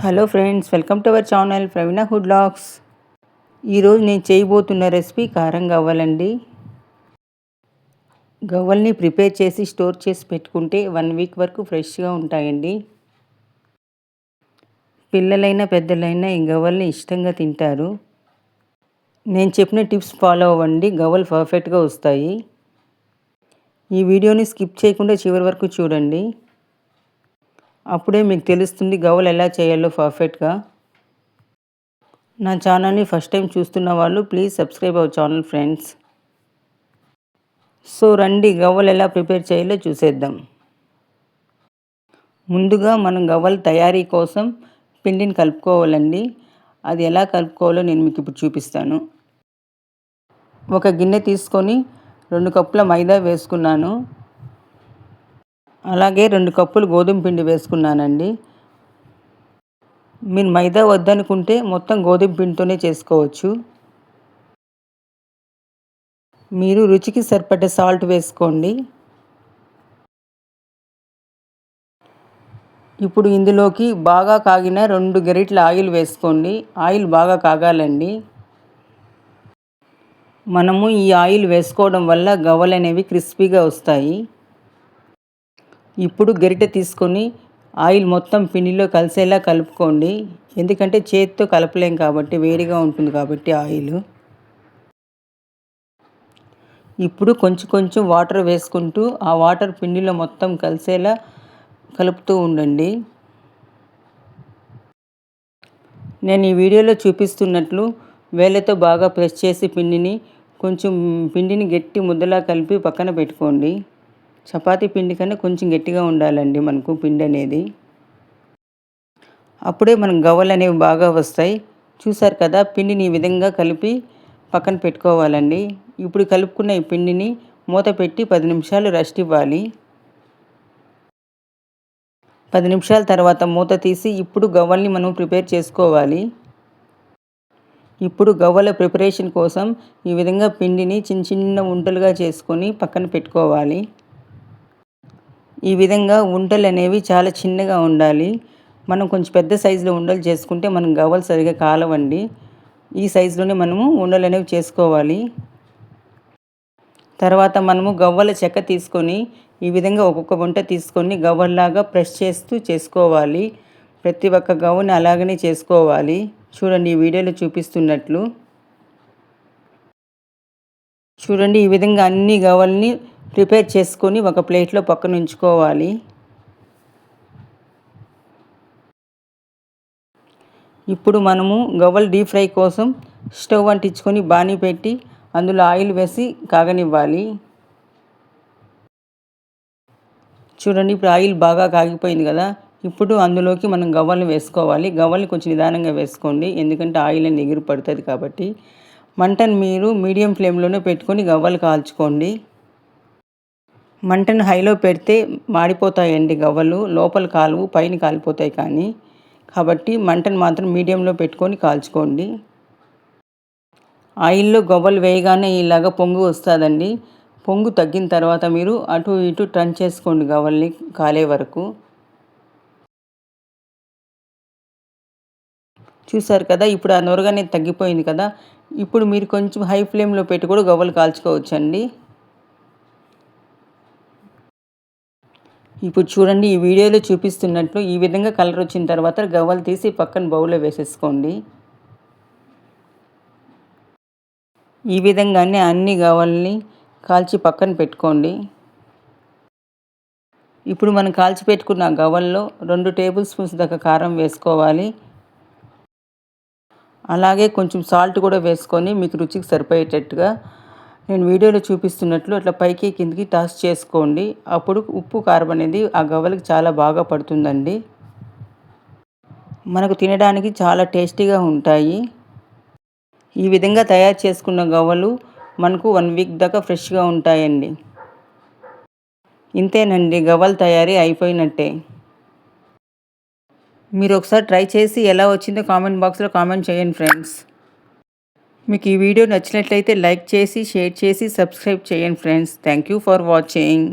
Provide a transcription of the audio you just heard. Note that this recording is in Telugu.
Hello friends, welcome to our channel Praveena food vlogs. ఈరోజు నేను చేయబోతున్న రెసిపీ కారం గవ్వలండి. గవ్వల్ని ప్రిపేర్ చేసి స్టోర్ చేసి పెట్టుకుంటే 1 వీక్ వరకు ఫ్రెష్గా ఉంటాయండి. పిల్లలైనా పెద్దలైనా ఈ గవ్వల్ని ఇష్టంగా తింటారు. నేను చెప్పిన టిప్స్ ఫాలో అవ్వండి, గవ్వలు పర్ఫెక్ట్గా వస్తాయి. ఈ వీడియోని స్కిప్ చేయకుండా చివరి వరకు చూడండి. అప్పుడే మీకు తెలుస్తుంది గవ్వలు ఎలా చేయాలో పర్ఫెక్ట్గా. నా ఛానల్ని ఫస్ట్ టైం చూస్తున్న వాళ్ళు please subscribe our channel friends. So రండి, గవ్వలు ఎలా ప్రిపేర్ చేయాలో చూసేద్దాం. ముందుగా మనం గవ్వల తయారీ కోసం పిండిని కలుపుకోవాలండి. అది ఎలా కలుపుకోవాలో నేను మీకు ఇప్పుడు చూపిస్తాను. ఒక గిన్నె తీసుకొని 2 కప్పుల మైదా వేసుకున్నాను. అలాగే 2 కప్పులు గోధుమ పిండి వేసుకున్నానండి. మీరు మైదా వద్దనుకుంటే మొత్తం గోధుమ పిండితోనే చేసుకోవచ్చు. మీరు రుచికి సరిపడే సాల్ట్ వేసుకోండి. ఇప్పుడు ఇందులోకి బాగా కాగిన 2 గరిటెల ఆయిల్ వేసుకోండి. ఆయిల్ బాగా కాగాలండి. మనము ఈ ఆయిల్ వేసుకోవడం వల్ల గవ్వలు అనేవి క్రిస్పీగా వస్తాయి. ఇప్పుడు గరిటె తీసుకొని ఆయిల్ మొత్తం పిండిలో కలిసేలా కలుపుకోండి. ఎందుకంటే చేతితో కలపలేం కాబట్టి, వేడిగా ఉంటుంది కాబట్టి ఆయిల్. ఇప్పుడు కొంచెం కొంచెం వాటర్ వేసుకుంటూ ఆ వాటర్ పిండిలో మొత్తం కలిసేలా కలుపుతూ ఉండండి. నేను ఈ వీడియోలో చూపిస్తున్నట్లు వేళ్ళతో బాగా ప్రెస్ చేసి పిండిని గట్టి ముద్దలా కలిపి పక్కన పెట్టుకోండి. చపాతీ పిండి కన్నా కొంచెం గట్టిగా ఉండాలండి మనకు పిండి అనేది. అప్పుడే మనం గవ్వలు అనేవి బాగా వస్తాయి. చూసారు కదా, పిండిని ఈ విధంగా కలిపి పక్కన పెట్టుకోవాలండి. ఇప్పుడు కలుపుకున్న ఈ పిండిని మూత పెట్టి 10 నిమిషాలు రెస్ట్ ఇవ్వాలి. 10 నిమిషాల తర్వాత మూత తీసి ఇప్పుడు గవ్వల్ని మనం ప్రిపేర్ చేసుకోవాలి. ఇప్పుడు గవ్వల ప్రిపరేషన్ కోసం ఈ విధంగా పిండిని చిన్న చిన్న ఉంటలుగా చేసుకొని పక్కన పెట్టుకోవాలి. ఈ విధంగా ఉంటలు అనేవి చాలా చిన్నగా ఉండాలి. మనం కొంచెం పెద్ద సైజులో ఉండలు చేసుకుంటే మనం గవ్వలు సరిగా కాలవండి. ఈ సైజులోనే మనము ఉండలు అనేవి చేసుకోవాలి. తర్వాత మనము గవ్వల చెక్క తీసుకొని ఈ విధంగా ఒక్కొక్క వంట తీసుకొని గవ్వల్లాగా ప్రెస్ చేస్తూ చేసుకోవాలి. ప్రతి ఒక్క గవ్వని అలాగనే చేసుకోవాలి. చూడండి, ఈ వీడియోలో చూపిస్తున్నట్లు. చూడండి, ఈ విధంగా అన్ని గవ్వల్ని ప్రిపేర్ చేసుకొని ఒక ప్లేట్లో పక్కన ఉంచుకోవాలి. ఇప్పుడు మనము గవ్వలు డీప్ ఫ్రై కోసం స్టవ్ అంటించుకొని బాణీ పెట్టి అందులో ఆయిల్ వేసి కాగనివ్వాలి. చూడండి, ఇప్పుడు ఆయిల్ బాగా కాగిపోయింది కదా. ఇప్పుడు అందులోకి మనం గవ్వలు వేసుకోవాలి. గవ్వల్ని కొంచెం నిదానంగా వేసుకోండి, ఎందుకంటే ఆయిల్ అనేది ఎగిరి పడుతుంది కాబట్టి. మంటను మీరు మీడియం ఫ్లేమ్లోనే పెట్టుకొని గవ్వలు కాల్చుకోండి. మంటను హైలో పెడితే మాడిపోతాయండి గవ్వలు, లోపల కాలువు, పైన కాలిపోతాయి. కాబట్టి మంటను మాత్రం మీడియంలో పెట్టుకొని కాల్చుకోండి. ఆయిల్లో గవ్వలు వేయగానే ఇలాగ పొంగు వస్తుందండి. పొంగు తగ్గిన తర్వాత మీరు అటు ఇటు టర్న్ చేసుకోండి గవ్వల్ని కాలే వరకు. చూసారు కదా, ఇప్పుడు ఆ నొరగ అనేది తగ్గిపోయింది కదా. ఇప్పుడు మీరు కొంచెం హై ఫ్లేమ్లో పెట్టి కూడా గవ్వలు కాల్చుకోవచ్చండి. ఇప్పుడు చూడండి, ఈ వీడియోలో చూపిస్తున్నట్లు ఈ విధంగా కలర్ వచ్చిన తర్వాత గవ్వలు తీసి పక్కన బౌల్లో వేసేసుకోండి. ఈ విధంగానే అన్ని గవ్వల్ని కాల్చి పక్కన పెట్టుకోండి. ఇప్పుడు మనం కాల్చి పెట్టుకున్న గవ్వల్లో 2 టేబుల్ స్పూన్స్ దాకా కారం వేసుకోవాలి. అలాగే కొంచెం సాల్ట్ కూడా వేసుకొని మీకు రుచికి సరిపోయేటట్టుగా నేను వీడియోలో చూపిస్తున్నట్లు అట్లా పైకి కిందికి టాస్ చేసుకోండి. అప్పుడు ఉప్పు కారం అనేది ఆ గవ్వలకి చాలా బాగా పడుతుందండి. మనకు తినడానికి చాలా టేస్టీగా ఉంటాయి. ఈ విధంగా తయారు చేసుకున్న గవ్వలు మనకు 1 వీక్ దాకా ఫ్రెష్గా ఉంటాయండి. ఇంతేనండి, గవ్వల తయారీ అయిపోయినట్టే. మీరు ఒకసారి ట్రై చేసి ఎలా వచ్చిందో కామెంట్ బాక్స్లో కామెంట్ చేయండి ఫ్రెండ్స్. మీకు ఈ వీడియో నచ్చినట్లయితే లైక్ చేసి, షేర్ చేసి, సబ్స్క్రైబ్ చేయండి friends. Thank you for watching.